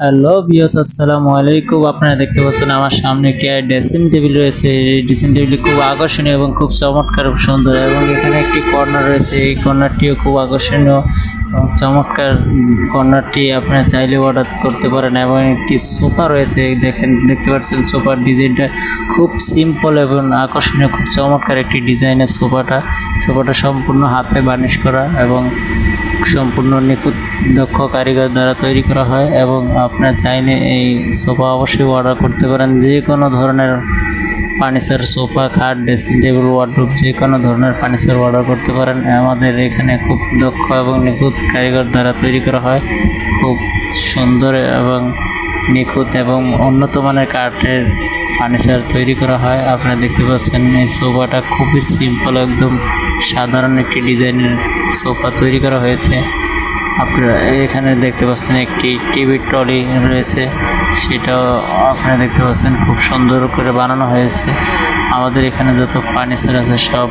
Hello viewers, আসসালামু আলাইকুম। আপনারা দেখতে পাচ্ছেন আমার সামনে একটি ড্রেসিং টেবিল রয়েছে। এই ড্রেসিং টেবিলটি খুব আকর্ষণীয় এবং খুব চমৎকার, খুব সুন্দর, এবং এখানে একটি কর্নার রয়েছে। এই কর্নারটিও খুব আকর্ষণীয় এবং চমৎকার। কর্নারটি আপনারা চাইলে অর্ডার করতে পারেন। এবং একটি সোফা রয়েছে, দেখতে পাচ্ছেন সোফার ডিজাইনটা খুব সিম্পল এবং আকর্ষণীয়, খুব চমৎকার একটি ডিজাইনের সোফাটা সম্পূর্ণ হাতে বার্নিশ করা এবং সম্পূর্ণ নিখুঁত দক্ষ কারিগর দ্বারা তৈরি করা হয়। এবং আপনার চাইলে এই সোফা অবশ্যই অর্ডার করতে পারেন। যে কোনো ধরনের ফার্নিচার, সোফা, খাট, ড্রেসিং টেবিল, ওয়ার্ডরোব, যে কোনো ধরনের ফার্নিচার অর্ডার করতে পারেন। আমাদের এখানে খুব দক্ষ এবং নিখুঁত কারিগর দ্বারা তৈরি করা হয়। খুব সুন্দর এবং নিখুঁত এবং উন্নত মানের কাঠের ফার্নিচার তৈরি করা হয়। আপনারা দেখতে পাচ্ছেন এই সোফাটা খুবই সিম্পল, একদম সাধারণ একটি ডিজাইনের সোফা তৈরি করা হয়েছে। আপনারা এখানে দেখতে পাচ্ছেন একটি টিভি ট্রলি রয়েছে, সেটাও আপনারা দেখতে পাচ্ছেন খুব সুন্দর করে বানানো হয়েছে। আমাদের এখানে যত ফার্নিচার আছে সব